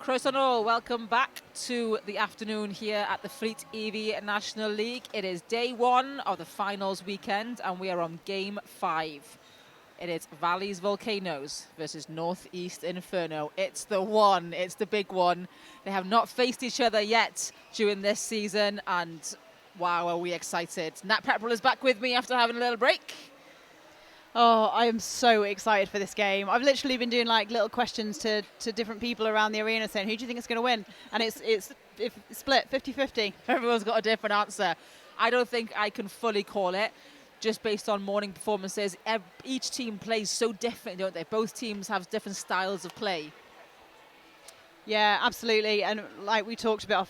Croeso nôl, welcome back to the afternoon here at the FleetEV National League. It is day one of the finals weekend and we are on game 5. It is Valleys Volcanoes versus Northeast Inferno. It's the one, it's the big one. They have not faced each other yet during this season and wow, are we excited. Nat Pepperell is back with me after having a little break. Oh, I am so excited for this game. I've literally been doing like little questions to different people around the arena saying, who do you think is going to win? And it's split 50-50. Everyone's got a different answer. I don't think I can fully call it just based on morning performances. Each team plays so differently, don't they? Both teams have different styles of play. Yeah, absolutely. And like we talked about,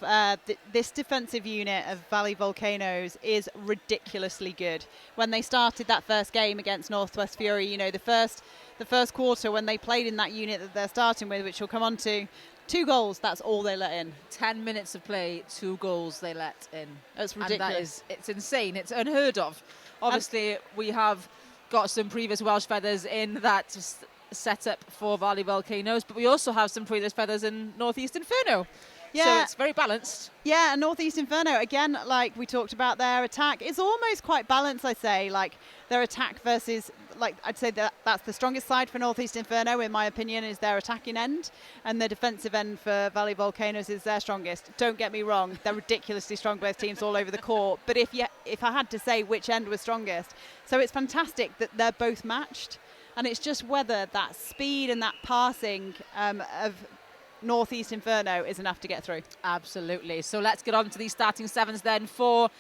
this defensive unit of Valley Volcanoes is ridiculously good. When they started that first game against Northwest Fury, you know, the first quarter when they played in that unit that they're starting with, which we'll come on to, 2 goals, that's all they let in. 10 minutes of play, 2 goals they let in. That's ridiculous. It's insane. It's unheard of. Obviously, we have got some previous Welsh feathers in that setup for Valley Volcanoes, but we also have some previous feathers in Northeast Inferno. Yeah. So it's very balanced. Yeah, and Northeast Inferno, again, like we talked about, their attack is almost quite balanced, I'd say. Like their attack versus, like I'd say that's the strongest side for Northeast Inferno, in my opinion, is their attacking end. And the defensive end for Valley Volcanoes is their strongest. Don't get me wrong, they're ridiculously strong, both teams all over the court. But if I had to say which end was strongest, so it's fantastic that they're both matched. And it's just whether that speed and that passing of Northeast Inferno is enough to get through. Absolutely. So let's get on to these starting sevens then. For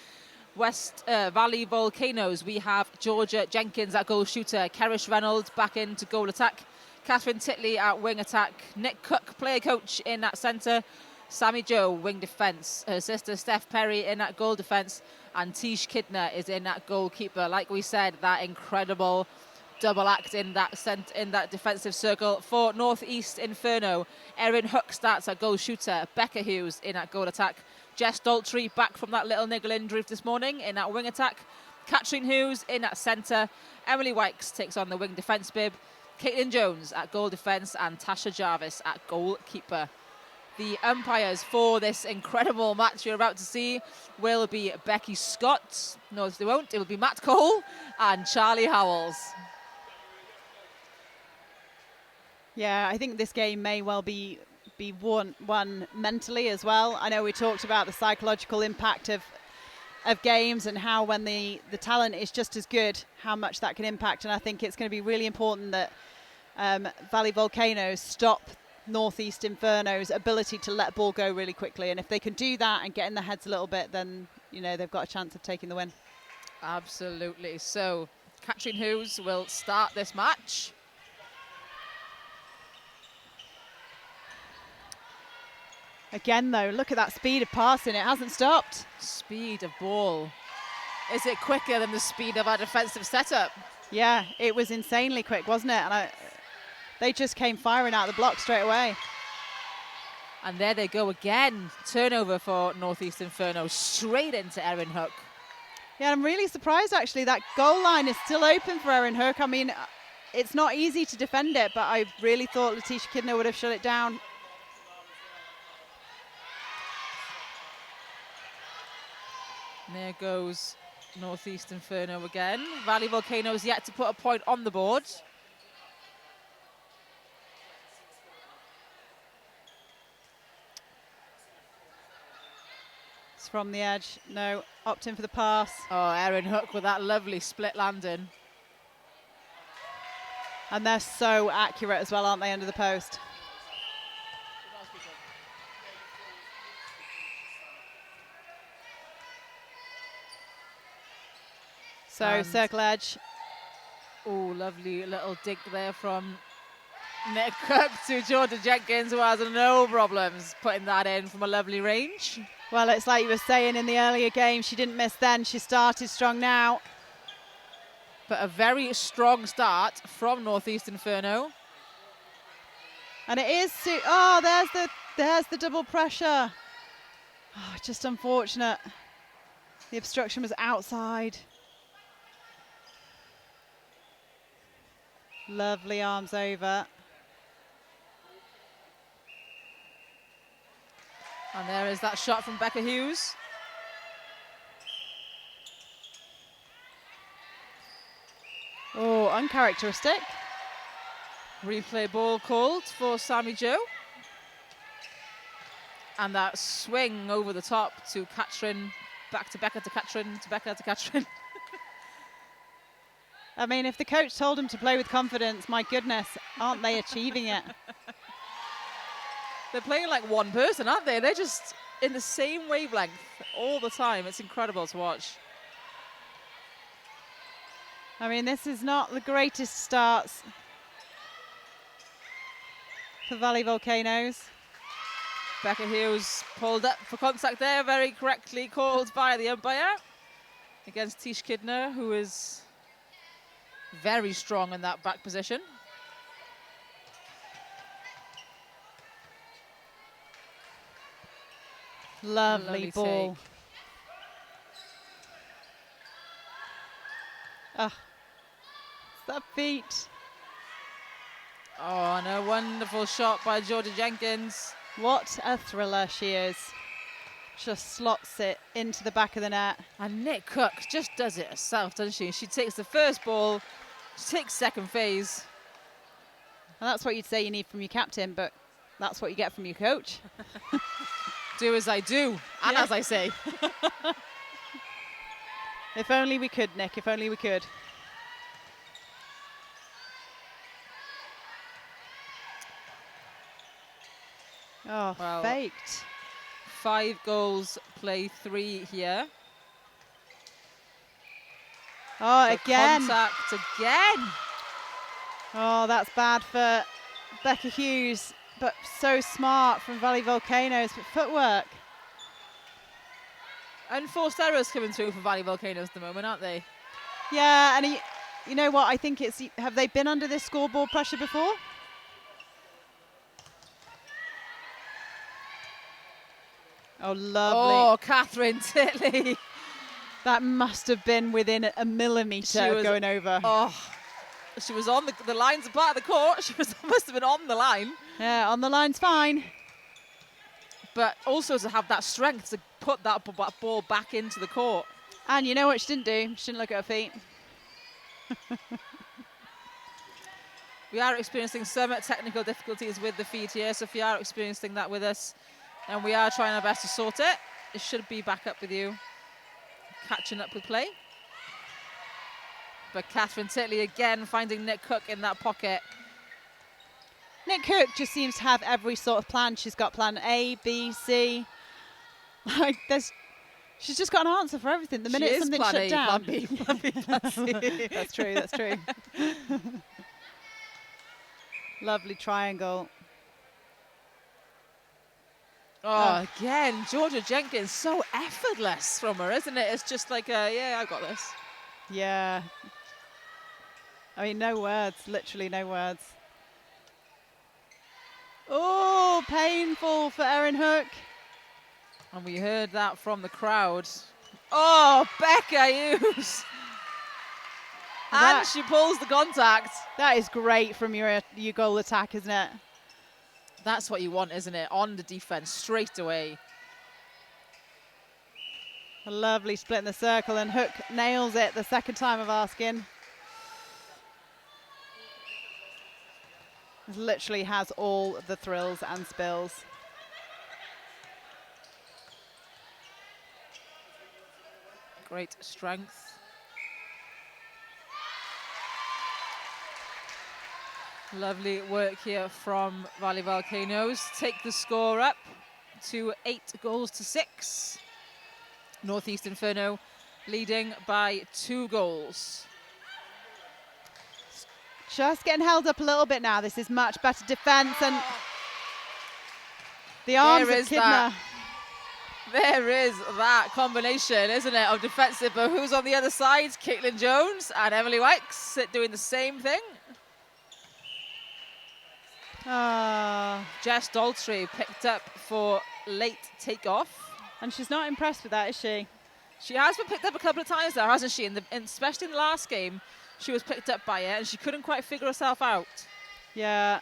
West Valley Volcanoes, we have Georgia Jenkins at goal shooter, Kerish Reynolds back into goal attack, Catherine Titley at wing attack, Nick Cook, player coach, in at centre, Sammy Joe, wing defence, her sister Steph Perry in at goal defence, and Tish Kidner is in at goalkeeper. Like we said, that incredible double act in that defensive circle. For Northeast Inferno, Erin Hook starts at goal shooter, Becca Hughes in at goal attack, Jess Daltrey back from that little niggle injury this morning in at wing attack, Catherine Hughes in at centre, Emily Wykes takes on the wing defence bib, Caitlin Jones at goal defence, and Tasha Jarvis at goalkeeper. The umpires for this incredible match you're about to see will be Becky Scott, no they won't, it will be Matt Cole and Charlie Howells. Yeah, I think this game may well be won mentally as well. I know we talked about the psychological impact of games and how when the talent is just as good, how much that can impact. And I think it's going to be really important that Valley Volcanoes stop Northeast Inferno's ability to let ball go really quickly. And if they can do that and get in their heads a little bit, then, you know, they've got a chance of taking the win. Absolutely. So Catherine Hughes will start this match. Again, though, look at that speed of passing. It hasn't stopped. Speed of ball. Is it quicker than the speed of our defensive setup? Yeah, it was insanely quick, wasn't it? And they just came firing out the block straight away. And there they go again. Turnover for Northeast Inferno, straight into Erin Hook. Yeah, I'm really surprised, actually. That goal line is still open for Erin Hook. I mean, it's not easy to defend it, but I really thought Letitia Kidner would have shut it down. There goes Northeast Inferno again. Valley Volcanoes yet to put a point on the board. It's from the edge. No, opt in for the pass. Oh, Erin Hook with that lovely split landing. And they're so accurate as well, aren't they, under the post? So, and circle edge. Oh, lovely little dig there from Nick Cook to Georgia Jenkins, who has no problems putting that in from a lovely range. Well, it's like you were saying in the earlier game, she didn't miss then, she started strong now. But a very strong start from Northeast Inferno. And it is, oh, there's the double pressure. Oh, just unfortunate. The obstruction was outside. Lovely arms over. And there is that shot from Becca Hughes. Oh, uncharacteristic. Replay ball called for Sammy Jo. And that swing over the top to Katrin, back to Becca to Katrin, to Becca to Katrin. I mean, if the coach told him to play with confidence, my goodness, aren't they achieving it? They're playing like one person, aren't they? They're just in the same wavelength all the time. It's incredible to watch. I mean, this is not the greatest starts for Valley Volcanoes. Becca Hughes pulled up for contact there, very correctly called by the umpire against Tish Kidner, who is very strong in that back position. Lovely ball. Take. Oh, that feet. Oh, and a wonderful shot by Georgia Jenkins. What a thriller she is. Just slots it into the back of the net. And Nick Cook just does it herself, doesn't she? She takes the first ball, she takes second phase. And that's what you'd say you need from your captain, but that's what you get from your coach. Do as I do, and Yeah. as I say. If only we could, Nick, if only we could. Oh, Well, faked. 5 goals, play 3 here. Oh, The again. Contact again. Oh, that's bad for Becca Hughes, but so smart from Valley Volcanoes, but footwork. Unforced errors coming through for Valley Volcanoes at the moment, aren't they? Yeah, and you know what? I think it's, have they been under this scoreboard pressure before? Oh, lovely. Oh, Catherine Titley. That must have been within a millimetre of going over. Oh, she was on the lines part of the court. She must have been on the line. Yeah, on the line's fine. But also to have that strength to put that ball back into the court. And you know what she didn't do? She didn't look at her feet. We are experiencing some technical difficulties with the feed here, so if you are experiencing that with us, and we are trying our best to sort it, it should be back up with you, catching up with play. But Catherine Titley again finding Nick Cook in that pocket. Nick Cook just seems to have every sort of plan. She's got plan A, B, C. Like she's just got an answer for everything. The minute something's shut plan A, down. Plan B, plan B, plan C. That's true, that's true. Lovely triangle. Oh, again, Georgia Jenkins, so effortless from her, isn't it? It's just like, yeah, I got this. Yeah. I mean, no words, literally no words. Oh, painful for Erin Hook. And we heard that from the crowd. Oh, Becca Hughes. And she pulls the contact. That is great from your goal attack, isn't it? That's what you want, isn't it? On the defense, straight away. A lovely split in the circle, and Hook nails it the second time of asking. This literally has all the thrills and spills. Great strength. Lovely work here from Valley Volcanoes. Take the score up to 8-6. Northeast Inferno leading by 2 goals. Just getting held up a little bit now. This is much better defence, and the arms of Kidner. There is that combination, isn't it, of defensive, but who's on the other side? Caitlin Jones and Emily Wykes doing the same thing. Jess Daltrey picked up for late takeoff. And she's not impressed with that, is she? She has been picked up a couple of times there, hasn't she? Especially in the last game, she was picked up by it and she couldn't quite figure herself out. Yeah.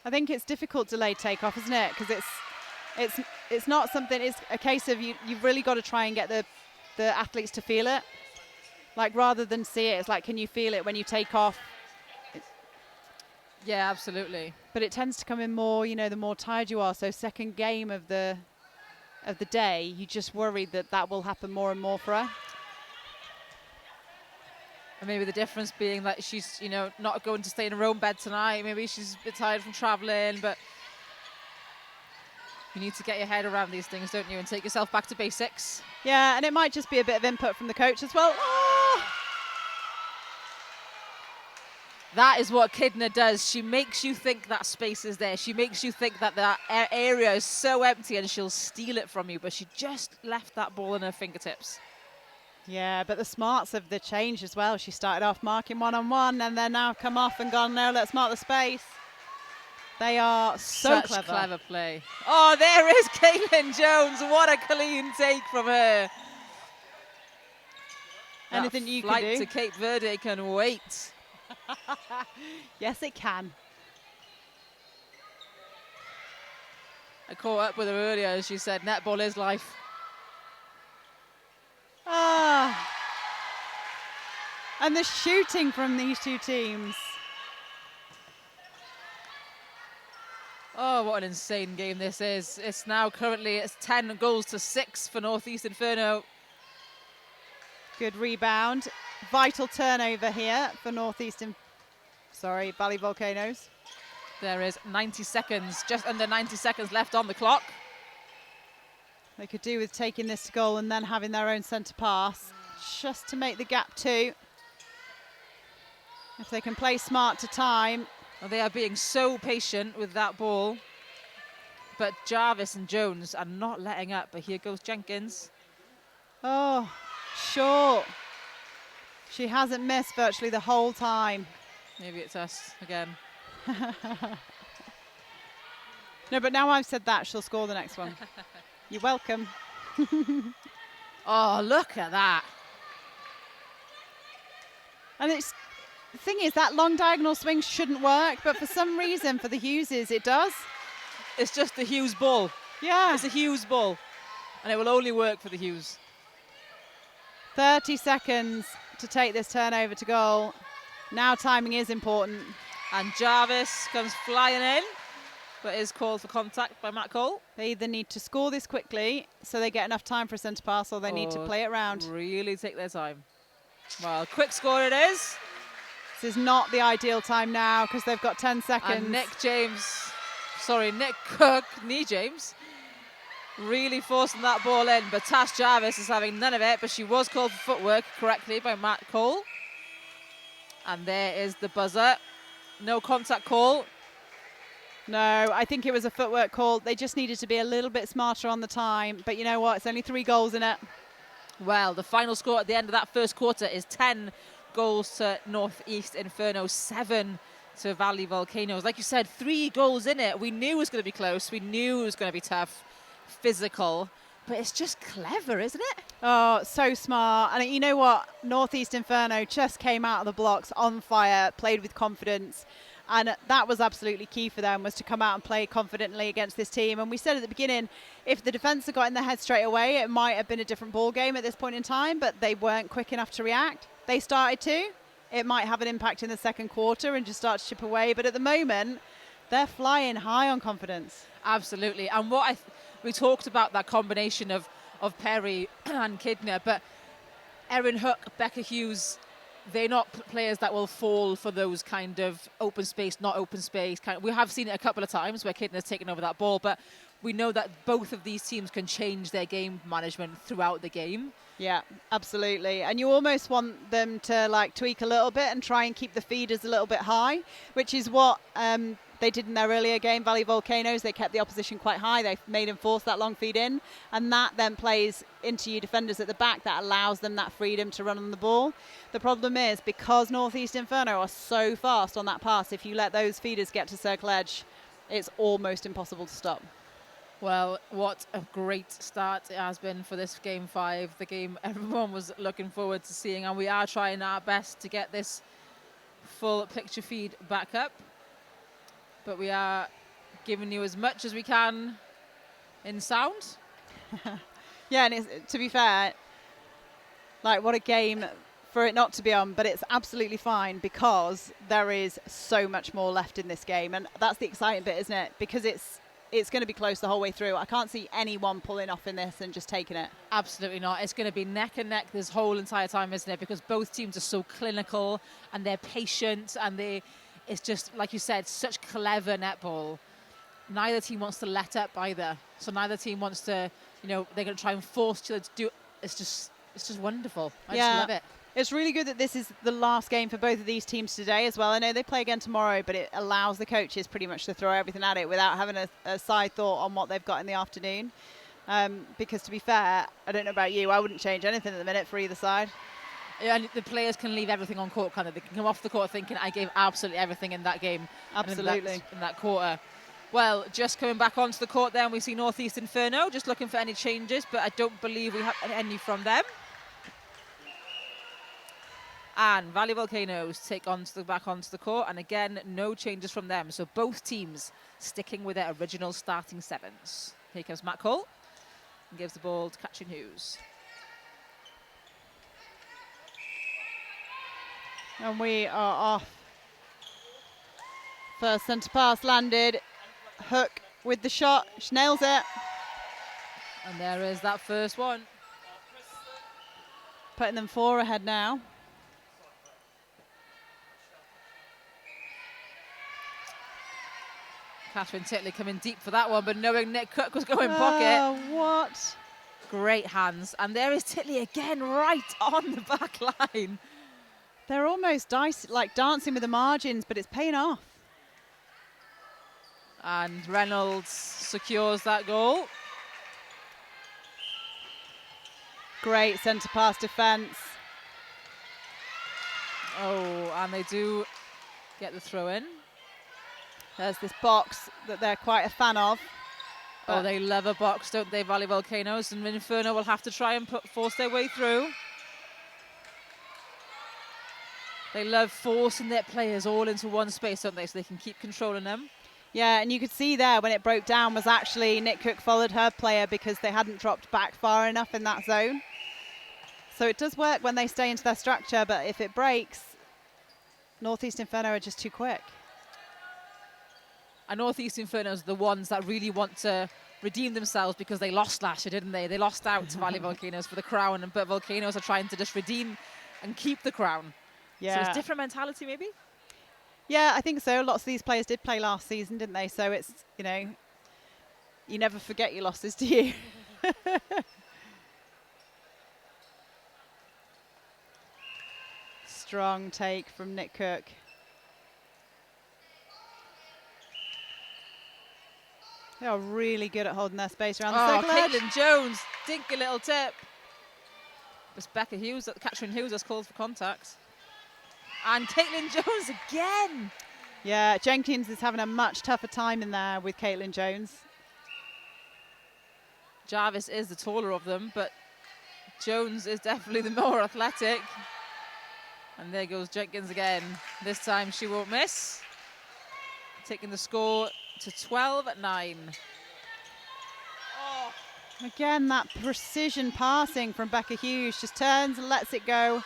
I think it's difficult delayed takeoff, isn't it? Because it's not something. It's a case of you've really got to try and get the athletes to feel it. Like rather than see it, it's like, can you feel it when you take off? Yeah, absolutely. But it tends to come in more, the more tired you are. So second game of the day, you just worry that will happen more and more for her. And maybe the difference being that she's, not going to stay in her own bed tonight. Maybe she's a bit tired from traveling, but you need to get your head around these things, don't you, and take yourself back to basics. Yeah, and it might just be a bit of input from the coach as well. Oh! That is what Kidner does. She makes you think that space is there. She makes you think that area is so empty and she'll steal it from you, but she just left that ball in her fingertips. Yeah, but the smarts of the change as well. She started off marking one-on-one and then now come off and gone, no, let's mark the space. They are so Such clever. Clever play. Oh, there is Caitlin Jones. What a clean take from her. Anything you can do. Flight to Cape Verde can wait. Yes, it can. I caught up with her earlier and she said, netball is life. Ah. And the shooting from these two teams. Oh, what an insane game this is. It's now currently 10 goals to 6 for Northeast Inferno. Good rebound. Vital turnover here for Valley Volcanoes. There is 90 seconds, just under 90 seconds left on the clock. They could do with taking this to goal and then having their own centre pass, just to make the gap 2. If they can play smart to time. Well, they are being so patient with that ball. But Jarvis and Jones are not letting up. But here goes Jenkins. Oh, short. She hasn't missed virtually the whole time. Maybe it's us again. No, but now I've said that, she'll score the next one. You're welcome. Oh, look at that. And the thing is, that long diagonal swing shouldn't work, but for some reason, for the Hugheses, it does. It's just the Hughes ball. Yeah. It's a Hughes ball. And it will only work for the Hughes. 30 seconds to take this turnover to goal. Now timing is important. And Jarvis comes flying in, but is called for contact by Matt Cole. They either need to score this quickly so they get enough time for a centre pass, or they need to play it round. Really take their time. Well, quick score it is. This is not the ideal time now because they've got 10 seconds. And Nick Cook, James, really forcing that ball in, but Tash Jarvis is having none of it, but she was called for footwork correctly by Matt Cole. And there is the buzzer. No contact call. No, I think it was a footwork call. They just needed to be a little bit smarter on the time. But you know what? It's only 3 goals in it. Well, the final score at the end of that first quarter is 10 goals to Northeast Inferno, 7 to Valley Volcanoes. Like you said, 3 goals in it. We knew it was going to be close. We knew it was going to be tough, physical. But it's just clever, isn't it? Oh, so smart. And you know what? Northeast Inferno just came out of the blocks on fire, played with confidence. And that was absolutely key for them, was to come out and play confidently against this team. And we said at the beginning, if the defence had got in their head straight away, it might have been a different ball game at this point in time, but they weren't quick enough to react. They started to. It might have an impact in the second quarter and just start to chip away. But at the moment, they're flying high on confidence. Absolutely. And what we talked about that combination of Perry and Kidner, but Erin Hook, Becca Hughes, they're not players that will fall for those kind of open space, not open space. We have seen it a couple of times where Kidner's taken over that ball, but we know that both of these teams can change their game management throughout the game. Yeah, absolutely. And you almost want them to like tweak a little bit and try and keep the feeders a little bit high, which is what they did in their earlier game, Valley Volcanoes. They kept the opposition quite high. They made them force that long feed in, and that then plays into your defenders at the back. That allows them that freedom to run on the ball. The problem is, because Northeast Inferno are so fast on that pass, if you let those feeders get to circle edge, it's almost impossible to stop. Well, what a great start it has been for this Game 5, the game everyone was looking forward to seeing, and we are trying our best to get this full picture feed back up. but we are giving you as much as we can in sound. Yeah, and to be fair, like, what a game for it not to be on, but it's absolutely fine because there is so much more left in this game, and that's the exciting bit, isn't it? Because it's going to be close the whole way through. I can't see anyone pulling off in this and just taking it. Absolutely not. It's going to be neck and neck this whole entire time, isn't it? Because both teams are so clinical and they're patient, and it's just, like you said, such clever netball. Neither team wants to let up either. So neither team wants to, they're going to try and force each other to do. It's just wonderful. I just love it. It's really good that this is the last game for both of these teams today as well. I know they play again tomorrow, but it allows the coaches pretty much to throw everything at it without having a side thought on what they've got in the afternoon. Because to be fair, I don't know about you, I wouldn't change anything at the minute for either side. Yeah, and the players can leave everything on court, kind of. They can come off the court thinking, I gave absolutely everything in that game. Absolutely. In that quarter. Well, just coming back onto the court then, we see Northeast Inferno, just looking for any changes, but I don't believe we have any from them. And Valley Volcanoes take back onto the court, and again, no changes from them. So both teams sticking with their original starting sevens. Here comes Matt Cole and gives the ball to Katrin Hughes. And we are off. First centre pass landed. Hook with the shot. She nails it. And there is that first one. Putting them 4 ahead now. Catherine Titley coming deep for that one, but knowing Nick Cook was going pocket. What? Great hands. And there is Titley again, right on the back line. They're almost dancing with the margins, but it's paying off. And Reynolds secures that goal. Great centre pass defence. Oh, and they do get the throw in. There's this box that they're quite a fan of. Oh, they love a box, don't they, Valley Volcanoes? And Inferno will have to try and force their way through. They love forcing their players all into one space, don't they, so they can keep controlling them. Yeah, and you could see there when it broke down was actually Nick Cook followed her player because they hadn't dropped back far enough in that zone. So it does work when they stay into their structure, but if it breaks, Northeast Inferno are just too quick. And Northeast Inferno are the ones that really want to redeem themselves because they lost last year, didn't they? They lost out to Valley Volcanoes for the crown, but Volcanoes are trying to just redeem and keep the crown. Yeah. So it's different mentality, maybe? Yeah, I think so. Lots of these players did play last season, didn't they? So it's, you never forget your losses, do you? Strong take from Nick Cook. They are really good at holding their space around the circle edge. Caitlin Jones, dinky little tip. It's Katrin Hughes has called for contact. And Caitlin Jones again. Yeah, Jenkins is having a much tougher time in there with Caitlin Jones. Jarvis is the taller of them, but Jones is definitely the more athletic. And there goes Jenkins again. This time she won't miss. Taking the score to 12-9. Oh. Again, that precision passing from Becca Hughes. Just turns and lets it go.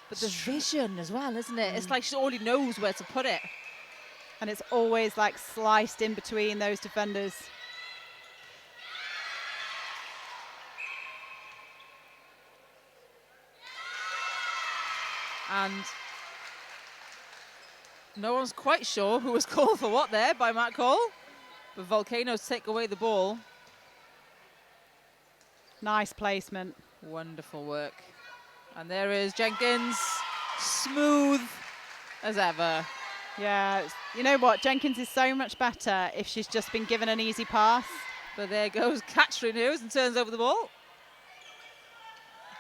But the vision as well, isn't it? It's like she already knows where to put it. And it's always like sliced in between those defenders. And no one's quite sure who was called for what there by Matt Cole. But Volcanoes take away the ball. Nice placement. Wonderful work. And there is Jenkins, smooth as ever. Yeah, you know what? Jenkins is so much better if she's just been given an easy pass. But there goes Katrin Hughes and turns over the ball.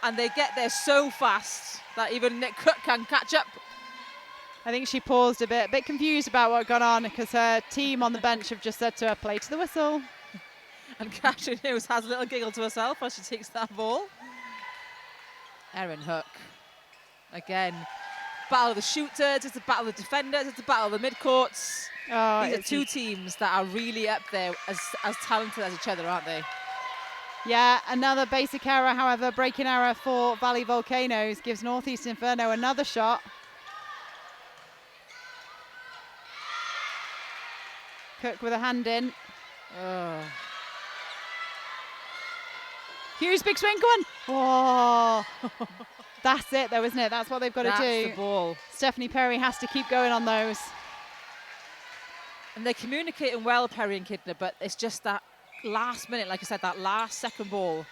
And they get there so fast that even Nick Cook can catch up. I think she paused a bit confused about what had gone on because her team on the bench have just said to her, play to the whistle. And Katrin Hughes has a little giggle to herself as she takes that ball. Erin Hook. Again, battle of the shooters, it's a battle of the defenders, it's a battle of the mid-courts. Oh, These are two teams that are really up there as talented as each other, aren't they? Yeah, another basic error, however, breaking error for Valley Volcanoes gives Northeast Inferno another shot. Cook with a hand in. Oh. Hughes, big swing, go on. Oh, that's it though, isn't it? That's what they've got to do. That's the ball. Stephanie Perry has to keep going on those. And they're communicating well, Perry and Kidner, but it's just that last minute, like I said, that last second ball.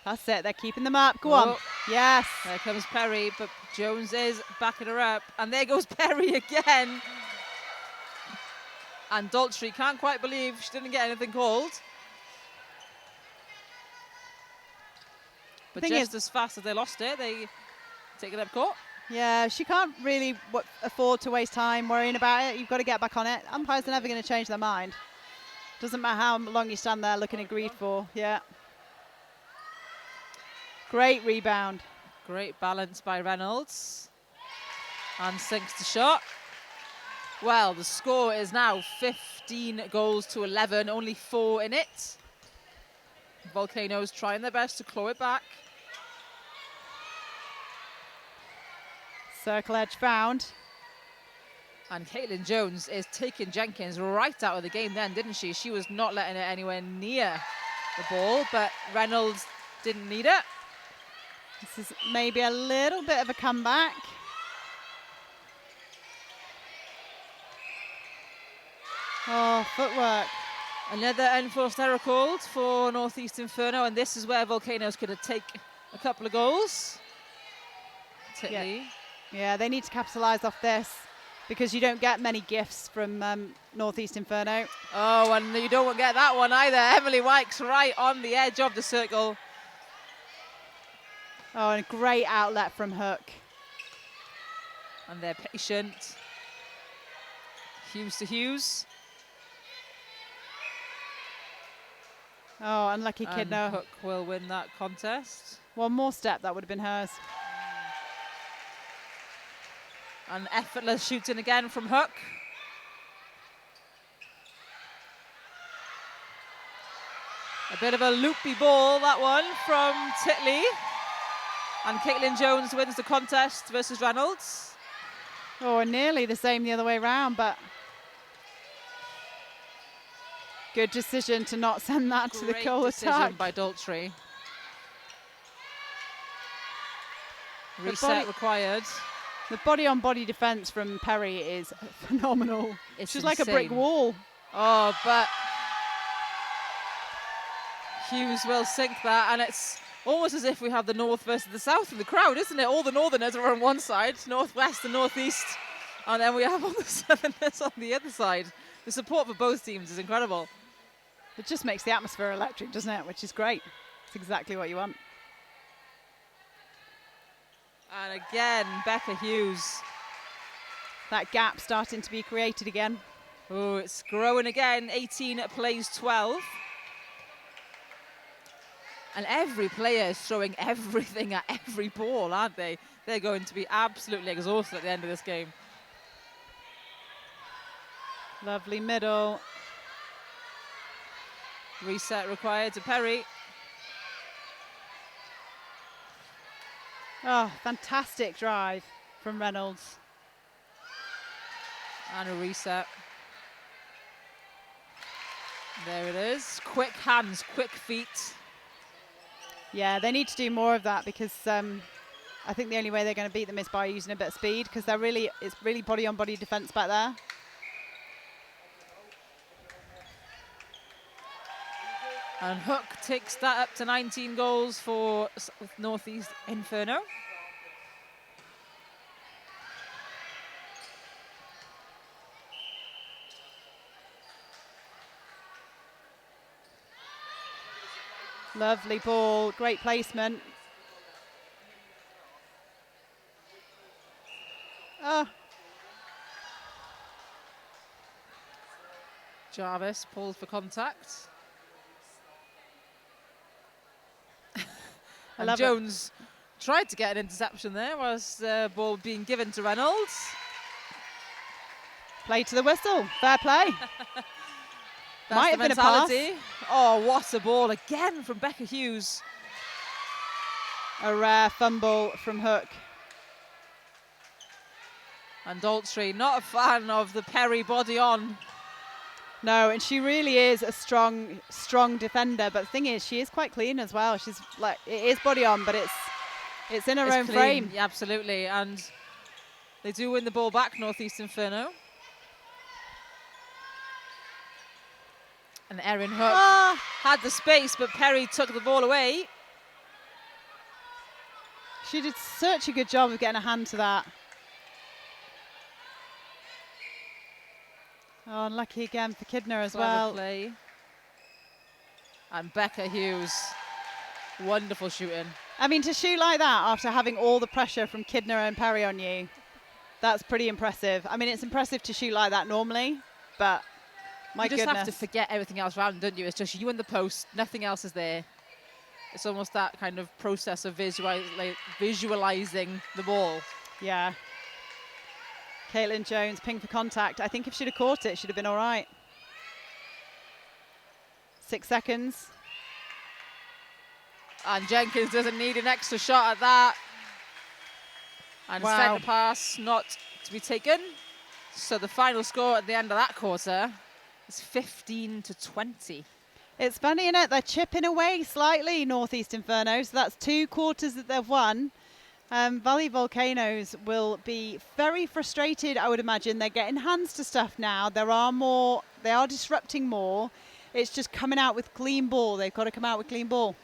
That's it, they're keeping them up. Go on. Yes. There comes Perry, but Jones is backing her up. And there goes Perry again. And Daltrey can't quite believe she didn't get anything called. But just as fast as they lost it, they take it up court. Yeah, she can't really afford to waste time worrying about it. You've got to get back on it. Umpires are never going to change their mind. Doesn't matter how long you stand there looking aggrieved for. Yeah. Great rebound. Great balance by Reynolds. And sinks the shot. Well, the score is now 15 goals to 11, only 4 in it. Volcanoes trying their best to claw it back. Circle edge found. And Caitlin Jones is taking Jenkins right out of the game then, didn't she? She was not letting it anywhere near the ball, but Reynolds didn't need it. This is maybe a little bit of a comeback. Oh, footwork. Another unforced error called for Northeast Inferno, and this is where Volcanoes could have taken a couple of goals. Titley. Yeah, they need to capitalise off this because you don't get many gifts from Northeast Inferno. Oh, and you don't get that one either. Emily Wykes right on the edge of the circle. Oh, and a great outlet from Hook. And they're patient. Hughes to Hughes. Oh, unlucky Kidner. Hook will win that contest. One more step, that would have been hers. And effortless shooting again from Hook. A bit of a loopy ball, that one, from Titley. And Caitlin Jones wins the contest versus Reynolds. Oh, nearly the same the other way around, but good decision to not send that to the goal attack. By Daltrey. Reset required. The body-on-body defence from Perry is phenomenal. She's like a brick wall. Oh, but Hughes will sink that, and it's almost as if we have the north versus the south in the crowd, isn't it? All the northerners are on one side, northwest and northeast, and then we have all the southerners on the other side. The support for both teams is incredible. It just makes the atmosphere electric, doesn't it? Which is great. It's exactly what you want. And again, Becca Hughes. That gap starting to be created again. Oh, it's growing again. 18 plays 12. And every player is throwing everything at every ball, aren't they? They're going to be absolutely exhausted at the end of this game. Lovely middle. Reset required to Perry. Oh, fantastic drive from Reynolds. And a reset. There it is. Quick hands, quick feet. Yeah, they need to do more of that because I think the only way they're going to beat them is by using a bit of speed because it's really body-on-body defence back there. And Hook takes that up to 19 goals for Northeast Inferno. Lovely ball, great placement. Oh. Jarvis pulls for contact. And Jones Tried to get an interception there whilst the ball being given to Reynolds. Play to the whistle. Fair play. That's Might the have been a pass. mentality. Oh, what a ball again from Becca Hughes. A rare fumble from Hook. And Daltrey, not a fan of the Perry body on. No, and she really is a strong defender. But the thing is, she is quite clean as well. She's like, it is body on, but it's in her own Clean. frame. Yeah, absolutely. And they do win the ball back, Northeast Inferno. And Erin Hook had the space, but Perry took the ball away. She did such a good job of getting a hand to that. Oh, unlucky again for Kidner as well. Play. And Becca Hughes, wonderful shooting. I mean, to shoot like that after having all the pressure from Kidner and Perry on you, that's pretty impressive. I mean, it's impressive to shoot like that normally, but my goodness. You just have to forget everything else around, don't you? It's just you and the post, nothing else is there. It's almost that kind of process of visualizing the ball. Yeah. Caitlin Jones, ping for contact. I think if she'd have caught it, she'd have been all right. 6 seconds. And Jenkins doesn't need an extra shot at that. And centre pass not to be taken. So the final score at the end of that quarter is 15-20. It's funny, isn't it? They're chipping away slightly, Northeast Inferno. So that's 2 quarters that they've won. Valley Volcanoes will be very frustrated, I would imagine. They're getting hands to stuff now. They are disrupting more. It's just coming out with clean ball. They've got to come out with clean ball.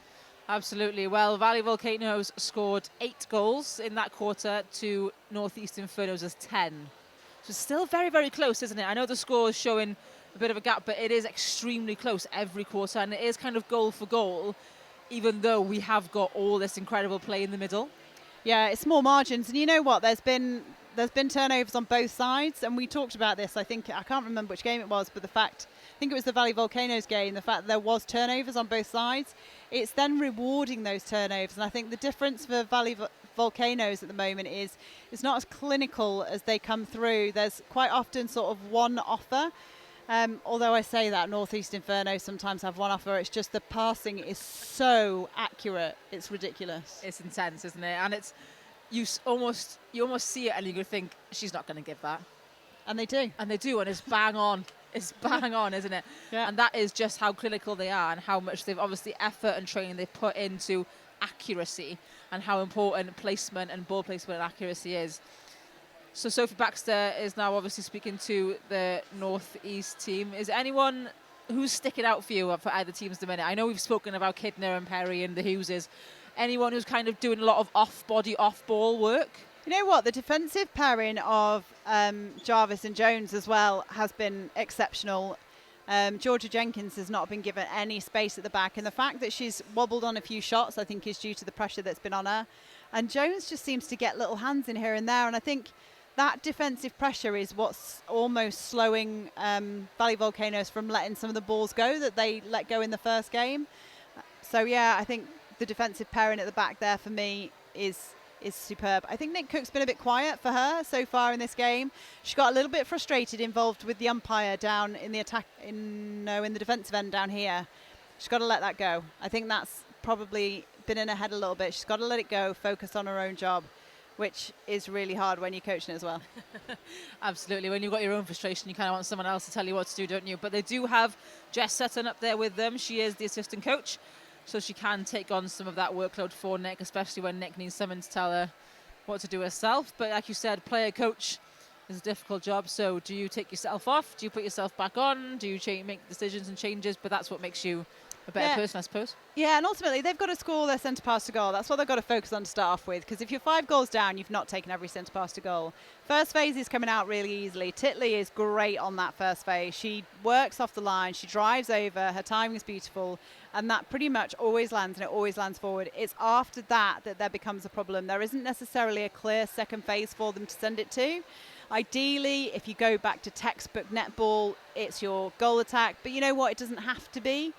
Absolutely. Well, Valley Volcanoes scored 8 goals in that quarter to Northeast Inferno's 10. So it's still very, very close, isn't it? I know the score is showing a bit of a gap, but it is extremely close every quarter, and it is kind of goal for goal, even though we have got all this incredible play in the middle. Yeah, it's small margins, and you know what? There's been turnovers on both sides, and we talked about this. I can't remember which game it was, but I think it was the Valley Volcanoes game. The fact that there was turnovers on both sides, it's then rewarding those turnovers, and I think the difference for Valley Volcanoes at the moment is it's not as clinical as they come through. There's quite often sort of one offer. Although I say that Northeast Inferno sometimes have one offer, it's just the passing is so accurate, it's ridiculous. It's intense, isn't it? And you almost see it and you think she's not going to give that, and they do, and it's bang on. It's bang on, isn't it? Yeah. And that is just how clinical they are and how much they've obviously effort and training they put into accuracy and how important placement and ball placement and accuracy is. So Sophie Baxter is now obviously speaking to the Northeast team. Is anyone who's sticking out for you for either teams at the minute? I know we've spoken about Kidner and Perry and the Hugheses. Anyone who's kind of doing a lot of off-body, off-ball work? You know what? The defensive pairing of Jarvis and Jones as well has been exceptional. Georgia Jenkins has not been given any space at the back, and the fact that she's wobbled on a few shots I think is due to the pressure that's been on her. And Jones just seems to get little hands in here and there, and I think that defensive pressure is what's almost slowing Valley Volcanoes from letting some of the balls go that they let go in the first game. So yeah, I think the defensive pairing at the back there for me is superb. I think Nick Cook's been a bit quiet for her so far in this game. She got a little bit frustrated involved with the umpire down in the the defensive end down here. She's got to let that go. I think that's probably been in her head a little bit. She's got to let it go, focus on her own job, which is really hard when you're coaching as well. Absolutely. When you've got your own frustration, you kind of want someone else to tell you what to do, don't you? But they do have Jess Sutton up there with them. She is the assistant coach, so she can take on some of that workload for Nick, especially when Nick needs someone to tell her what to do herself. But like you said, player coach is a difficult job. So do you take yourself off? Do you put yourself back on? Do you make decisions and changes? But that's what makes you a better person, I suppose. Yeah, and ultimately they've got to score their centre pass to goal. That's what they've got to focus on to start off with, because if you're 5 goals down, you've not taken every centre pass to goal. First phase is coming out really easily. Titley is great on that first phase. She works off the line, she drives over, her timing is beautiful, and that pretty much always lands, and it always lands forward. It's after that there becomes a problem. There isn't necessarily a clear second phase for them to send it to. Ideally, if you go back to textbook netball, it's your goal attack, but you know what, it doesn't have to be.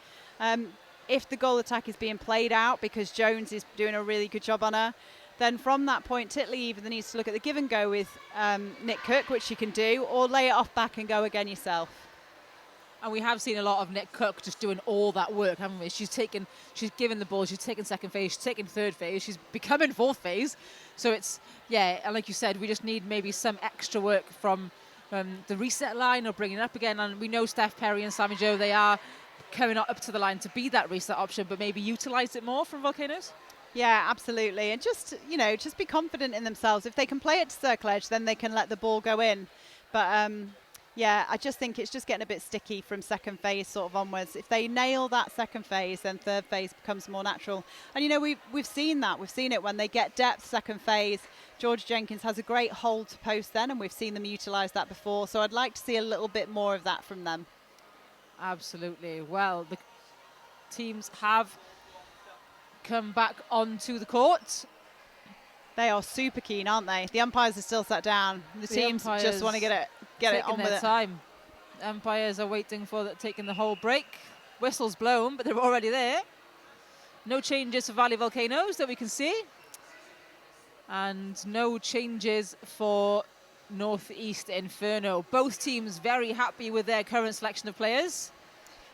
If the goal attack is being played out because Jones is doing a really good job on her, then from that point, Titley either needs to look at the give and go with Nick Cook, which she can do, or lay it off back and go again yourself. And we have seen a lot of Nick Cook just doing all that work, haven't we? She's given the ball, she's taken second phase, she's taken third phase, she's becoming fourth phase. So it's, yeah, and like you said, we just need maybe some extra work from the reset line or bringing it up again. And we know Steph Perry and Sammy Jo, they are coming up to the line to be that reset option, but maybe utilise it more from Volcanoes? Yeah, absolutely. And just, just be confident in themselves. If they can play it to circle edge, then they can let the ball go in. But yeah, I just think it's just getting a bit sticky from second phase sort of onwards. If they nail that second phase, then third phase becomes more natural. And, we've seen that. We've seen it when they get depth second phase. Georgia Jenkins has a great hold to post then, and we've seen them utilise that before. So I'd like to see a little bit more of that from them. Absolutely. Well, the teams have come back onto the court. They are super keen, aren't they? The umpires are still sat down. The teams just want to get it on with it. Time. Umpires are waiting for taking the whole break. Whistles blown, but they're already there. No changes for Valley Volcanoes that we can see. And no changes for Northeast Inferno. Both teams very happy with their current selection of players.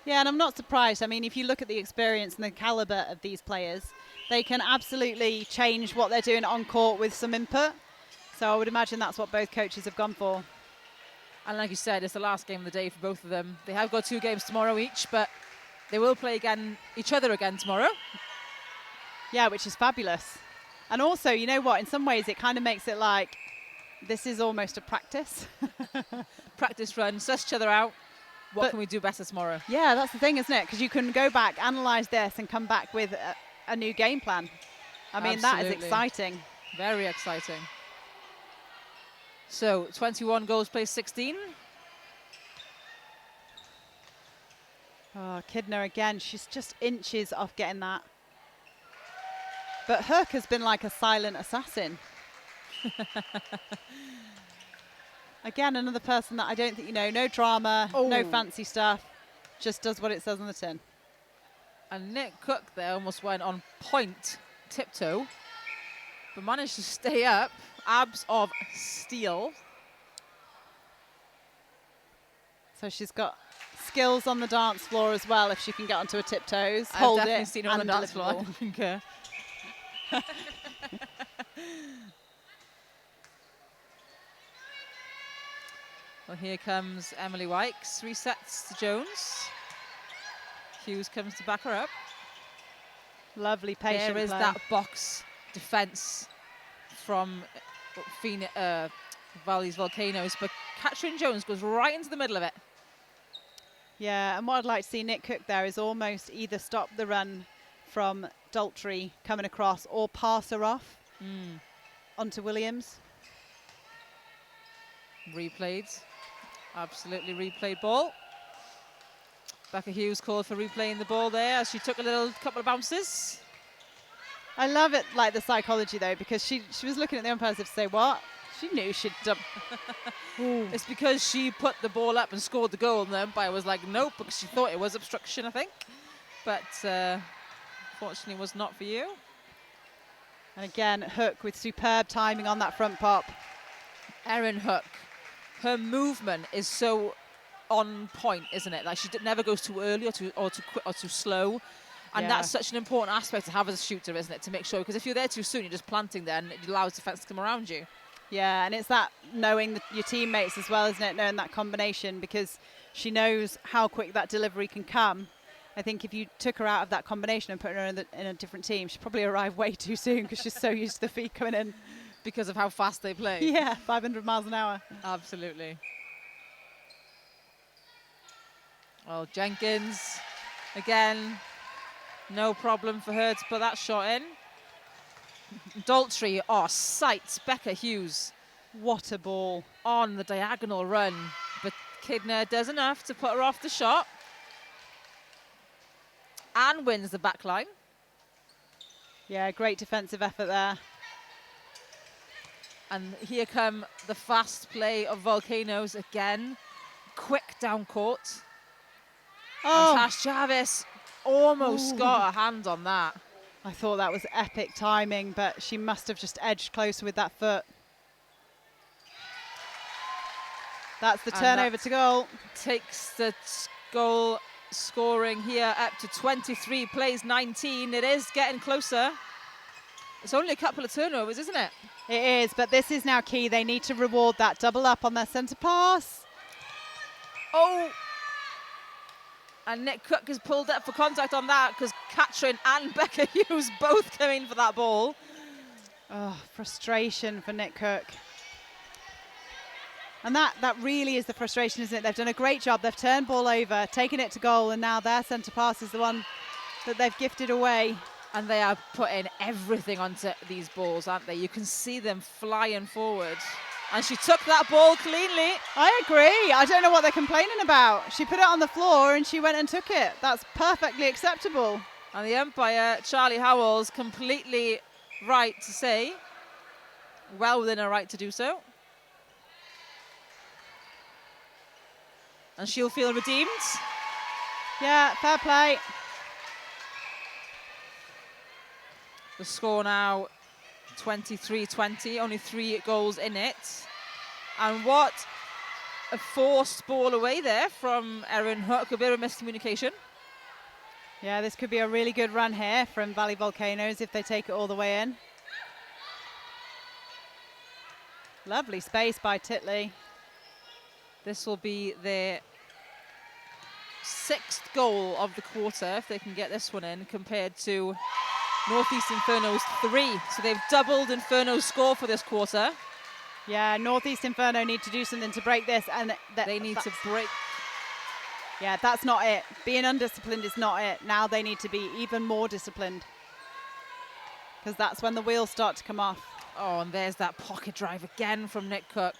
Yeah, and I'm not surprised. I mean, if you look at the experience and the calibre of these players, they can absolutely change what they're doing on court with some input. So I would imagine that's what both coaches have gone for. And like you said, it's the last game of the day for both of them. They have got 2 games tomorrow each, but they will play each other again tomorrow. Yeah, which is fabulous. And also, you know what? In some ways, it kind of makes it like this is almost a practice. Practice run, suss each other out. What can we do better tomorrow? Yeah, that's the thing, isn't it? Because you can go back, analyse this, and come back with a new game plan. I mean, that is exciting. Very exciting. So, 21 goals, plays 16. Oh, Kidner again. She's just inches off getting that. But Hook has been like a silent assassin. Again, another person that I don't think, no drama, no fancy stuff. Just does what it says on the tin. And Nick Cook there almost went on point, tiptoe, but managed to stay up. Abs of steel. So she's got skills on the dance floor as well if she can get onto her tiptoes. I've definitely seen her on the dance floor. I concur. Well, here comes Emily Wykes, resets to Jones. Hughes comes to back her up. Lovely patient There is play. that box defence from Valley's Volcanoes, but Katrin Jones goes right into the middle of it. Yeah, and what I'd like to see Nick Cook there is almost either stop the run from Daltrey coming across or pass her off onto Williams. Replayed. Absolutely replayed ball. Becca Hughes called for replaying the ball there as she took a couple of bounces. I love it, like the psychology though, because she was looking at the umpires to say, what? She knew she'd done. It's because she put the ball up and scored the goal, and the umpire was like, nope, because she thought it was obstruction, I think. But fortunately was not for you. And again, Hook with superb timing on that front pop. Erin Hook, her movement is so on point, isn't it? Like she never goes too early or too quick or too slow. And that's such an important aspect to have as a shooter, isn't it? To make sure, because if you're there too soon, you're just planting there and it allows defence to come around you. Yeah, and it's that knowing your teammates as well, isn't it? Knowing that combination, because she knows how quick that delivery can come. I think if you took her out of that combination and put her in a different team, she'd probably arrive way too soon because she's so used to the feed coming in. Because of how fast they play. Yeah, 500 miles an hour. Absolutely. Well, Jenkins, again, no problem for her to put that shot in. Daltrey, sights Becca Hughes. What a ball. On the diagonal run. But Kidner does enough to put her off the shot. And wins the back line. Yeah, great defensive effort there. And here come the fast play of Volcanoes again. Quick down court. Oh. And Tash Jarvis almost got a hand on that. I thought that was epic timing, but she must have just edged closer with that foot. That's the turnover to goal. Takes the goal scoring here up to 23, plays 19. It is getting closer. It's only a couple of turnovers, isn't it? It is, but this is now key. They need to reward that double up on their centre pass. Oh! And Nick Cook has pulled up for contact on that because Katrin and Becca Hughes both come in for that ball. Oh, frustration for Nick Cook. And that really is the frustration, isn't it? They've done a great job. They've turned ball over, taken it to goal, and now their centre pass is the one that they've gifted away. And they are putting everything onto these balls, aren't they? You can see them flying forward. And she took that ball cleanly. I agree. I don't know what they're complaining about. She put it on the floor and she went and took it. That's perfectly acceptable. And the umpire, Charlie Howell's, completely right to say, well within her right to do so. And she'll feel redeemed. Yeah, fair play. The score now 23-20, only 3 goals in it. And what a forced ball away there from Erin Hook, a bit of miscommunication. Yeah, this could be a really good run here from Valley Volcanoes if they take it all the way in. Lovely space by Titley. This will be their 6th goal of the quarter if they can get this one in, compared to Northeast Inferno's 3. So they've doubled Inferno's score for this quarter. Yeah, Northeast Inferno need to do something to break this, and they need to break. Yeah, that's not it. Being undisciplined is not it. Now they need to be even more disciplined, because that's when the wheels start to come off. Oh, and there's that pocket drive again from Nick Cook.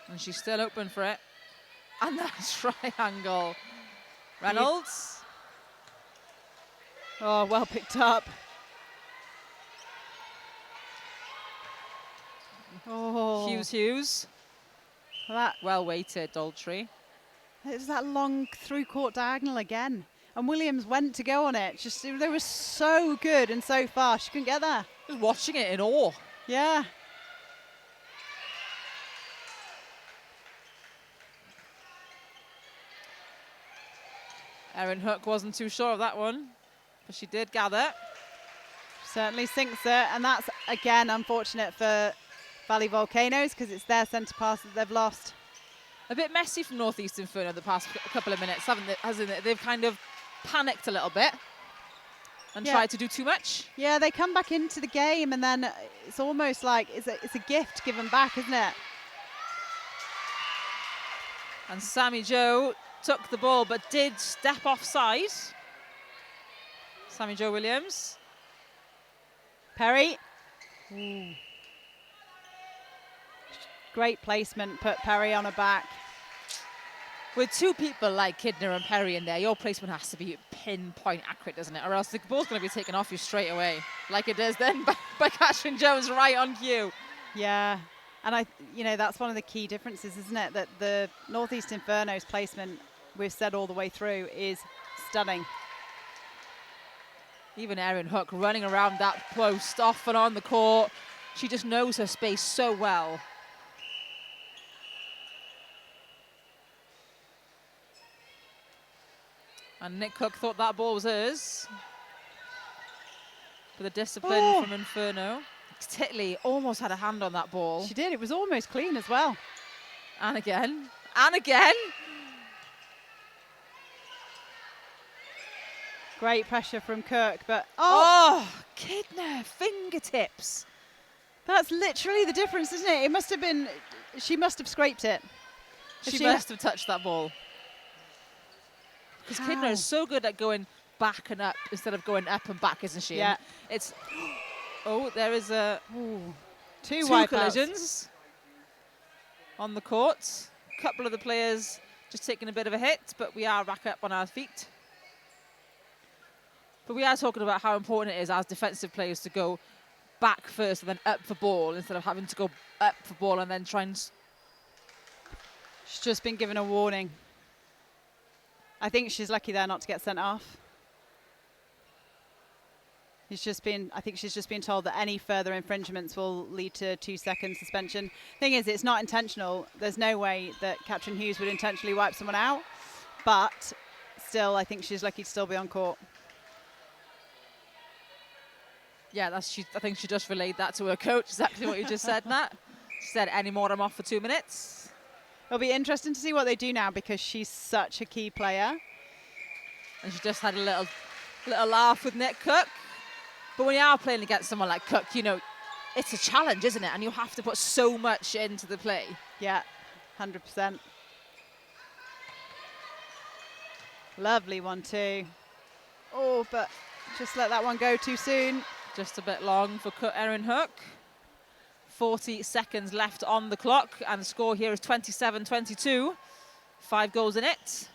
And she's still open for it. And that triangle. Reynolds. Oh, well picked up. Oh. Hughes. That, well weighted, Daltrey. it was that long through court diagonal again. And Williams went to go on it. Just, they were so good and so fast. She couldn't get there. Just watching it in awe. Yeah. Erin Hook wasn't too sure of that one, but she did gather. Certainly sinks it, and that's, again, unfortunate for Valley Volcanoes because it's their centre pass that they've lost. A bit messy from Northeast Inferno the past couple of minutes, hasn't it? They've kind of panicked a little bit and tried to do too much. Yeah, they come back into the game, and then it's almost like it's a gift given back, isn't it? And Sammy Jo took the ball but did step offside. Sammy Jo Williams. Perry. Ooh. Great placement, put Perry on her back. With 2 people like Kidner and Perry in there, your placement has to be pinpoint accurate, doesn't it? Or else the ball's going to be taken off you straight away, like it is then by Katrin Jones right on cue. Yeah, and that's one of the key differences, isn't it? That the Northeast Inferno's placement, we've said all the way through, is stunning. Even Erin Hook running around that post, off and on the court. She just knows her space so well. And Nick Cook thought that ball was hers. For the discipline from Inferno. Titley almost had a hand on that ball. She did. It was almost clean as well. And again. And again. Great pressure from Cook, but Kidner, fingertips. That's literally the difference, isn't it? It must have been, she must have scraped it. She must have touched that ball. Because Kidner is so good at going back and up instead of going up and back, isn't she? Yeah. And it's, there is two collisions on the court. A couple of the players just taking a bit of a hit, but we are back up on our feet. But we are talking about how important it is as defensive players to go back first and then up for ball instead of having to go up for ball and then try and... She's just been given a warning. I think she's lucky there not to get sent off. I think she's just been told that any further infringements will lead to 2-second suspension. Thing is, it's not intentional. There's no way that Katrin Hughes would intentionally wipe someone out. But still, I think she's lucky to still be on court. Yeah, I think she just relayed that to her coach, exactly what you just said, Nat. She said, any more, I'm off for 2 minutes. It'll be interesting to see what they do now because she's such a key player. And she just had a little laugh with Nick Cook. But when you are playing against someone like Cook, you know, it's a challenge, isn't it? And you have to put so much into the play. Yeah, 100%. Lovely 1-2. Oh, but just let that one go too soon. Just a bit long for Erin Hook. 40 seconds left on the clock, and the score here is 27-22. 5 goals in it.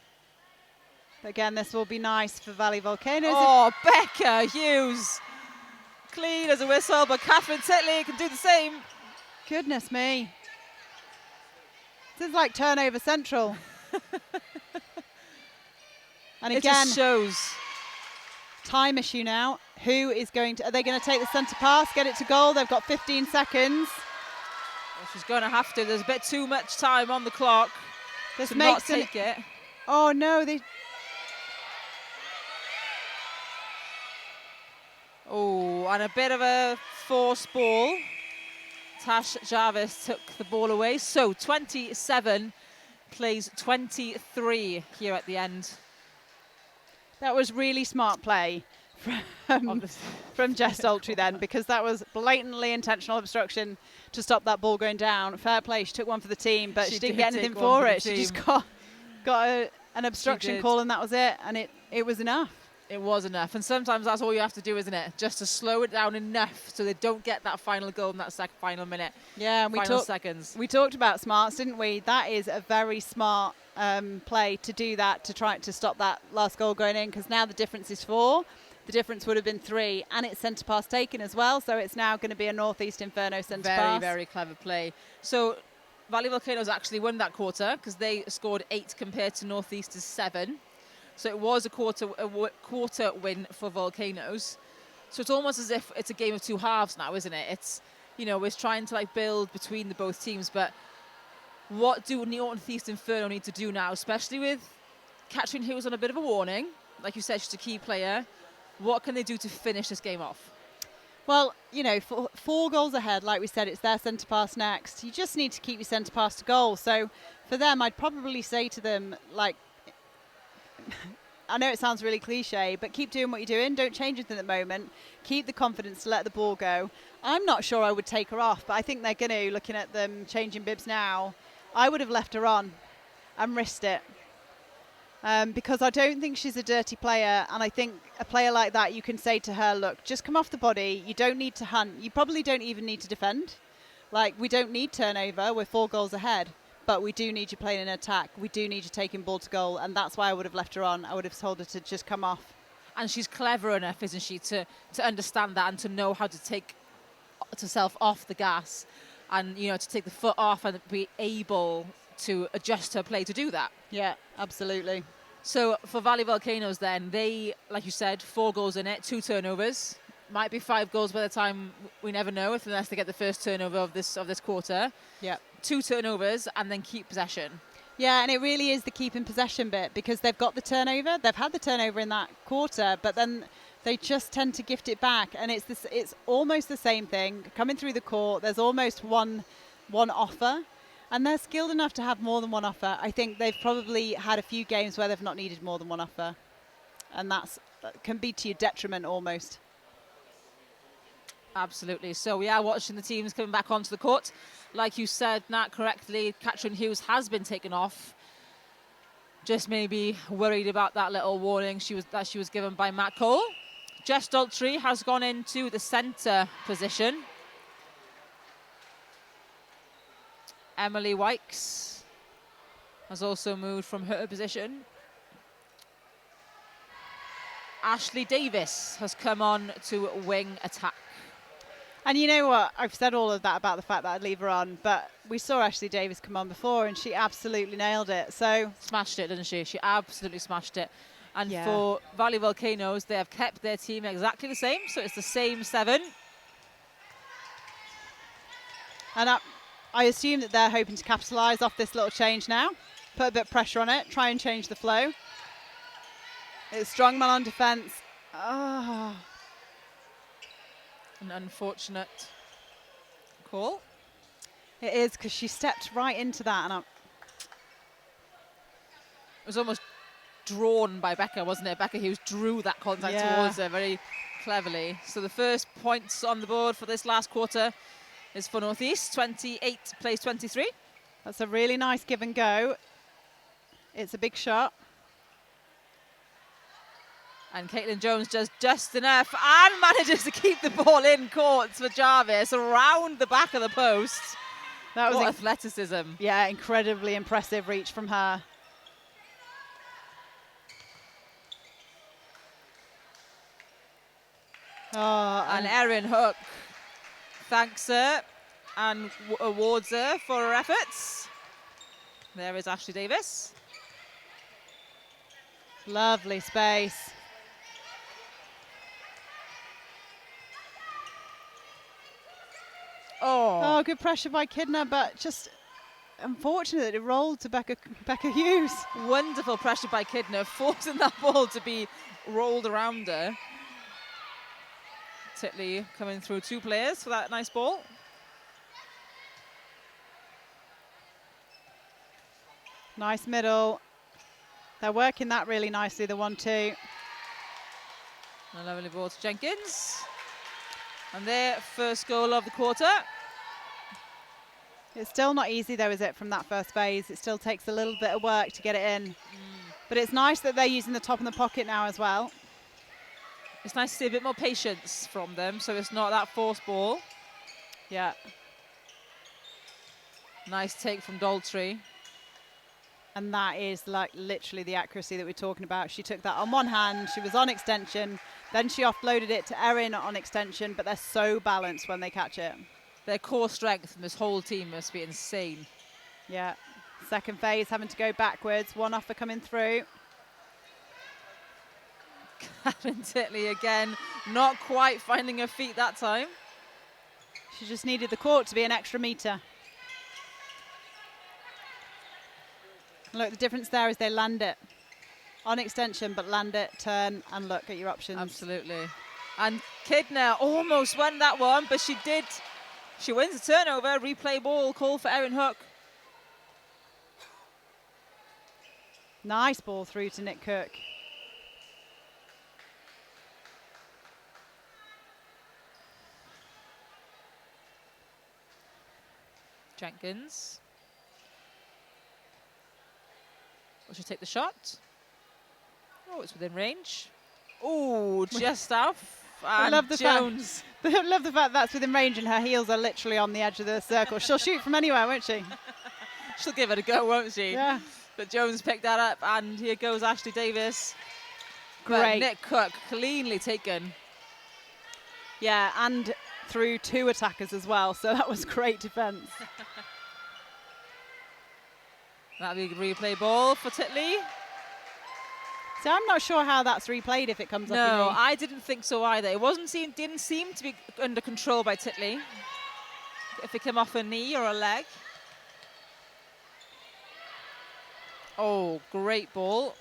But again, this will be nice for Valley Volcanoes. Oh, Becca Hughes. Clean as a whistle, but Catherine Titley can do the same. Goodness me. This is like turnover central. And it again, just shows. Time issue now. Who is going to, are they going to take the centre pass, get it to goal? They've got 15 seconds. Well, she's going to have to. There's a bit too much time on the clock to not take it. Oh no, Oh, and a bit of a forced ball. Tash Jarvis took the ball away. So 27 plays 23 here at the end. That was really smart play from Jess Daltrey then, because that was blatantly intentional obstruction to stop that ball going down. Fair play, she took one for the team, but she didn't get anything for it. She just got an obstruction call, and that was it, and it was enough. It was enough, and sometimes that's all you have to do, isn't it? Just to slow it down enough so they don't get that final goal in that final minute. Yeah, and seconds. We talked about smarts, didn't we? That is a very smart play to do that, to try to stop that last goal going in, because now the difference is 4. The difference would have been 3, and it's centre pass taken as well, so it's now going to be a North East Inferno centre pass. Very, very clever play. So Valley Volcanoes actually won that quarter because they scored 8 compared to North East's 7. So it was a quarter win for Volcanoes. So it's almost as if it's a game of 2 halves now, isn't it? It's, you know, we're trying to like build between the both teams, but what do North East Inferno need to do now, especially with Katrin Hughes on a bit of a warning? Like you said, she's a key player. What can they do to finish this game off? Well, you know, 4 goals ahead, like we said, it's their centre pass next. You just need to keep your centre pass to goal. So for them, I'd probably say to them, like, I know it sounds really cliche, but keep doing what you're doing. Don't change anything at the moment. Keep the confidence to let the ball go. I'm not sure I would take her off, but I think they're going to, looking at them changing bibs now, I would have left her on and risked it. Because I don't think she's a dirty player, and I think a player like that, you can say to her, look, just come off the body. You don't need to hunt. You probably don't even need to defend. Like, we don't need turnover. We're 4 goals ahead. But we do need you playing in attack. We do need you taking ball to goal, and that's why I would have left her on. I would have told her to just come off. And she's clever enough, isn't she, to understand that and to know how to take herself off the gas, and, you know, to take the foot off and be able to adjust her play to do that. Yeah, absolutely. So for Valley Volcanoes then, they, like you said, 4 goals in it, 2 turnovers. Might be 5 goals by the time, we never know, unless they get the first turnover of this quarter. Yeah. 2 turnovers and then keep possession. Yeah, and it really is the keeping possession bit, because they've got the turnover. They've had the turnover in that quarter, but then they just tend to gift it back, and it's almost the same thing. Coming through the court, there's almost one offer, and they're skilled enough to have more than one offer. I think they've probably had a few games where they've not needed more than one offer, and that can be to your detriment almost. Absolutely. So we are watching the teams coming back onto the court. Like you said, Nat, correctly, Katrin Hughes has been taken off. Just maybe worried about that little warning she was given by Matt Cole. Jess Daltrey has gone into the centre position. Emily Wykes has also moved from her position. Ashley Davis has come on to wing attack. And you know what? I've said all of that about the fact that I'd leave her on, but we saw Ashley Davis come on before, and she absolutely nailed it. So smashed it, didn't she? She absolutely smashed it. And Yeah. for Valley Volcanoes, they have kept their team exactly the same. So it's the same 7. And I assume that they're hoping to capitalise off this little change now. Put a bit of pressure on it, try and change the flow. It's strongman on defence. Oh. An unfortunate call. It is, because she stepped right into that. And It was almost drawn by Becca, wasn't it? Becca Hughes drew that contact towards her very cleverly. So the first points on the board for this last quarter is for Northeast. 28 plays 23. That's a really nice give and go. It's a big shot. And Caitlin Jones does just enough and manages to keep the ball in courts for Jarvis around the back of the post. That was what athleticism. Yeah, incredibly impressive reach from her. Oh, And Erin Hook thanks her and awards her for her efforts. There is Ashley Davis. Lovely space. Oh, good pressure by Kidner, but just unfortunate that it rolled to Becca Hughes. Wonderful pressure by Kidner, forcing that ball to be rolled around her. Titley coming through 2 players for that nice ball. Nice middle. They're working that really nicely, the 1-2. A lovely ball to Jenkins. And their first goal of the quarter. It's still not easy though, is it, from that first phase? It still takes a little bit of work to get it in. But it's nice that they're using the top in the pocket now as well. It's nice to see a bit more patience from them, so it's not that forced ball. Yeah. Nice take from Daltrey. And that is like literally the accuracy that we're talking about. She took that on one hand, she was on extension, then she offloaded it to Erin on extension, but they're so balanced when they catch it. Their core strength in this whole team must be insane. Yeah. Second phase having to go backwards, 1 offer coming through. Karen Titley again, not quite finding her feet that time. She just needed the court to be an extra metre. Look, the difference there is they land it on extension, but land it, turn, and look at your options. Absolutely. And Kidner almost won that one, but she did. She wins the turnover. Replay ball, call for Erin Hook. Nice ball through to Nick Cook. Jenkins. Will she take the shot? Oh, it's within range. Oh, just off. I love the Jones. I love the fact that's within range and her heels are literally on the edge of the circle. She'll shoot from anywhere, won't she? She'll give it a go, won't she? Yeah. But Jones picked that up, and here goes Ashley Davis. Great. But Nick Cook cleanly taken. Yeah, and through 2 attackers as well, so that was great defence. That'll be a replay ball for Titley. So I'm not sure how that's replayed if it comes up. No, I didn't think so either. It didn't seem to be under control by Titley. If it came off a knee or a leg. Oh, great ball.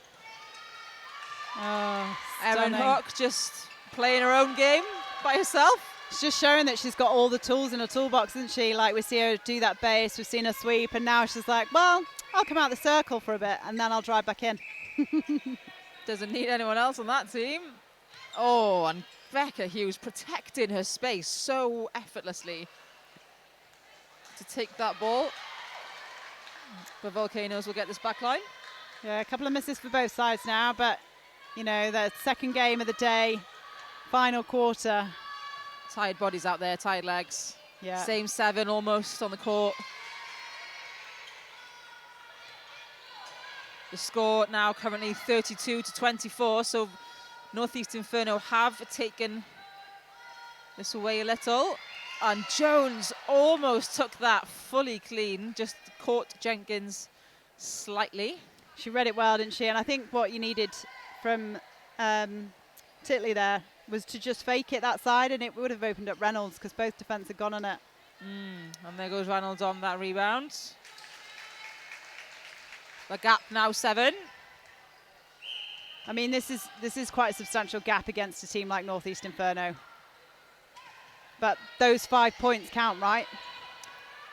Oh, Erin Hook just playing her own game by herself. It's just showing that she's got all the tools in her toolbox, isn't she? Like, we see her do that base, we've seen her sweep, and now she's like, well, I'll come out the circle for a bit, and then I'll drive back in. Doesn't need anyone else on that team. Oh, and Becca Hughes protecting her space so effortlessly to take that ball. The Volcanoes will get this back line. Yeah, a couple of misses for both sides now, but, you know, the second game of the day, final quarter. Tired bodies out there, tired legs. Yeah. Same 7 almost on the court. The score now currently 32-24, so Northeast Inferno have taken this away a little. And Jones almost took that fully clean, just caught Jenkins slightly. She read it well, didn't she? And I think what you needed from Titley there was to just fake it that side, and it would have opened up Reynolds because both defence had gone on it. And there goes Reynolds on that rebound. The gap now 7. I mean, this is quite a substantial gap against a team like North East Inferno. But those 5 points count, right?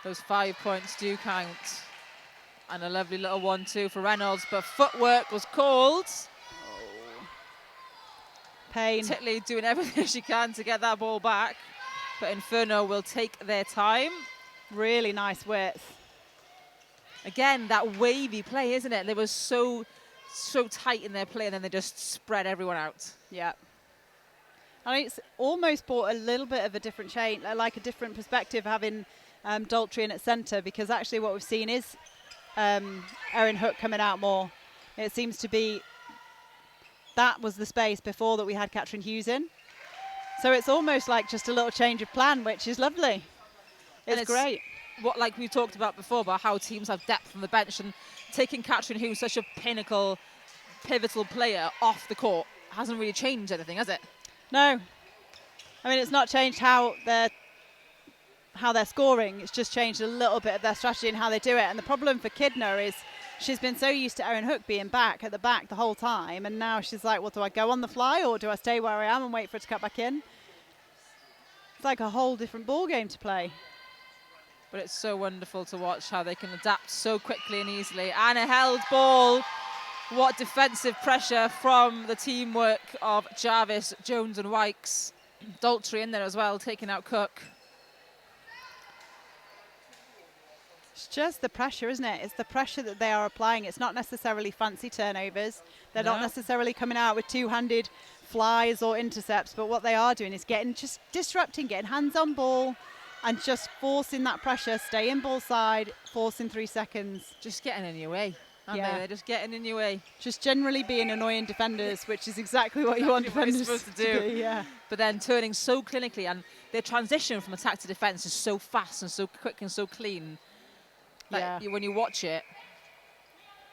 Those 5 points do count. And a lovely little 1-2 for Reynolds, but footwork was called. Pain. Titley doing everything she can to get that ball back, but Inferno will take their time. Really nice width. Again, that wavy play, isn't it? They were so tight in their play, and then they just spread everyone out. Yeah. I think it's almost brought a little bit of a different change, like a different perspective, having Daltrey in at centre, because actually what we've seen is Erin Hook coming out more. It seems to be that was the space before that we had Catherine Hughes in. So it's almost like just a little change of plan, which is lovely. It's great. What, like we talked about before, about how teams have depth from the bench, and taking Catherine Hughes, such a pinnacle, pivotal player, off the court hasn't really changed anything, has it? No. I mean, it's not changed how they're scoring. It's just changed a little bit of their strategy and how they do it. And the problem for Kidner is she's been so used to Erin Hook being back at the back the whole time, and now she's like, well, do I go on the fly or do I stay where I am and wait for it to cut back in? It's like a whole different ball game to play. But it's so wonderful to watch how they can adapt so quickly and easily. And a held ball. What defensive pressure from the teamwork of Jarvis, Jones and Wykes. Daltrey in there as well, taking out Cook. It's just the pressure, isn't it? It's the pressure that they are applying. It's not necessarily fancy turnovers. They're not necessarily coming out with two-handed flies or intercepts, but what they are doing is just disrupting, getting hands on ball, and just forcing that pressure, stay in ball side, forcing 3 seconds. Just getting in your way, aren't they? They're just getting in your way. Just generally being annoying defenders, which is exactly what you want defenders supposed to do. Yeah. But then turning so clinically, and their transition from attack to defence is so fast and so quick and so clean. Like when you watch it,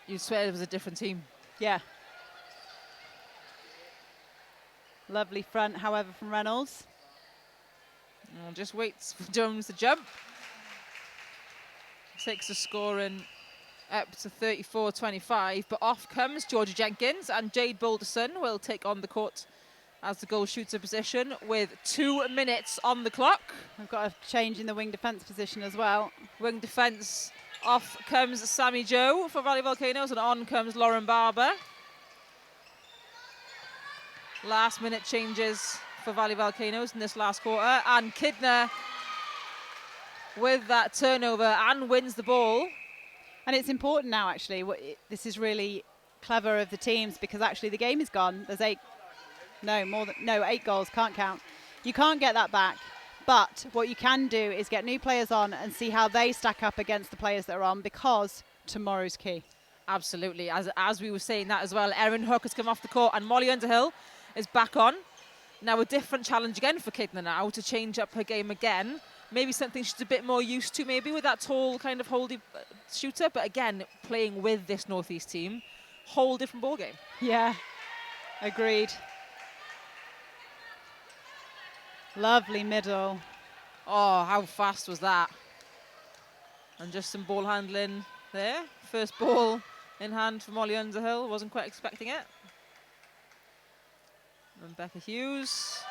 you'd swear it was a different team. Yeah. Lovely front, however, from Reynolds. Just waits for Jones to jump. Takes the scoring up to 34-25, but off comes Georgia Jenkins, and Jade Boulderson will take on the court as the goal shooter position with 2 minutes on the clock. We've got a change in the wing defence position as well. Wing defence, off comes Sammy Joe for Valley Volcanoes, and on comes Lauren Barber. Last minute changes for Valley Volcanoes in this last quarter, and Kidner with that turnover and wins the ball. And it's important now, actually. This is really clever of the teams, because actually the game is gone. There's 8 goals, can't count. You can't get that back. But what you can do is get new players on and see how they stack up against the players that are on, because tomorrow's key. Absolutely. As we were saying that as well, Erin Hook has come off the court and Molly Underhill is back on. Now a different challenge again for Kidner now to change up her game again. Maybe something she's a bit more used to, maybe with that tall kind of holdy shooter. But again, playing with this North East team, whole different ball game. Yeah, agreed. Lovely middle. Oh, how fast was that? And just some ball handling there. First ball in hand for Molly Underhill. Wasn't quite expecting it. And Becca Hughes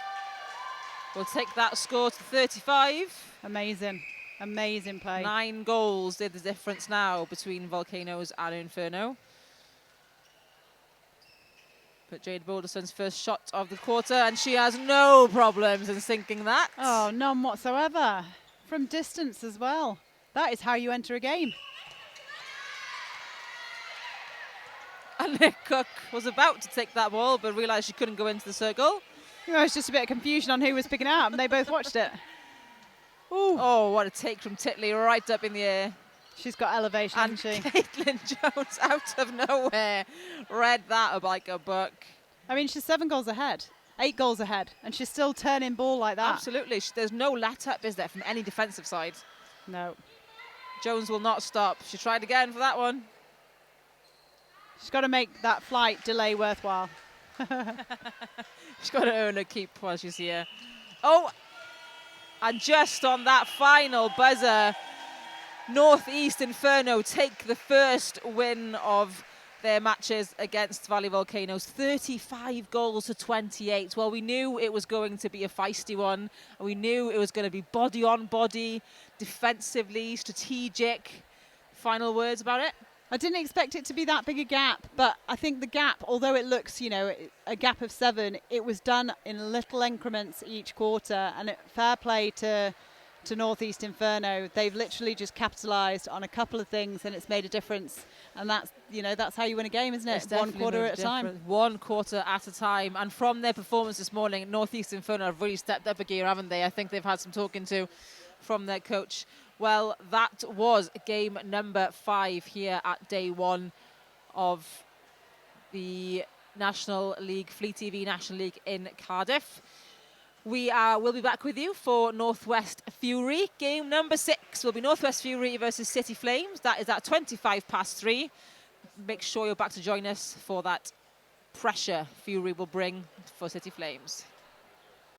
will take that score to 35. Amazing. Amazing play. 9 goals did the difference now between Volcanoes and Inferno. But Jade Boulderson's first shot of the quarter, and she has no problems in sinking that. Oh, none whatsoever. From distance as well. That is how you enter a game. And Nick Cook was about to take that ball, but realised she couldn't go into the circle. You know, it's just a bit of confusion on who was picking it up, and they both watched it. Ooh. Oh, what a take from Titley, right up in the air. She's got elevation, and hasn't she? Caitlin Jones out of nowhere read that like a book. I mean, she's 7 goals ahead, 8 goals ahead, and she's still turning ball like that. Absolutely. There's no let up, is there, from any defensive side? No. Jones will not stop. She tried again for that one. She's got to make that flight delay worthwhile. She's got to earn her keep while she's here. Oh, and just on that final buzzer, Northeast Inferno take the first win of their matches against Valley Volcanoes, 35 goals to 28. Well, we knew it was going to be a feisty one, and we knew it was going to be body on body, defensively, strategic. Final words about it? I didn't expect it to be that big a gap, but I think the gap, although it looks, you know, a gap of 7, it was done in little increments each quarter, and fair play to Northeast Inferno. They've literally just capitalised on a couple of things, and it's made a difference. And that's, you know, that's how you win a game, isn't it? One quarter at a time. One quarter at a time. And from their performance this morning, Northeast Inferno have really stepped up a gear, haven't they? I think they've had some talking to from their coach. Well, that was game number 5 here at day 1 of the National League, FleetEV National League in Cardiff. We'll be back with you for Northwest Fury. Game number 6 will be Northwest Fury versus City Flames. That is at 3:25. Make sure you're back to join us for that pressure Fury will bring for City Flames.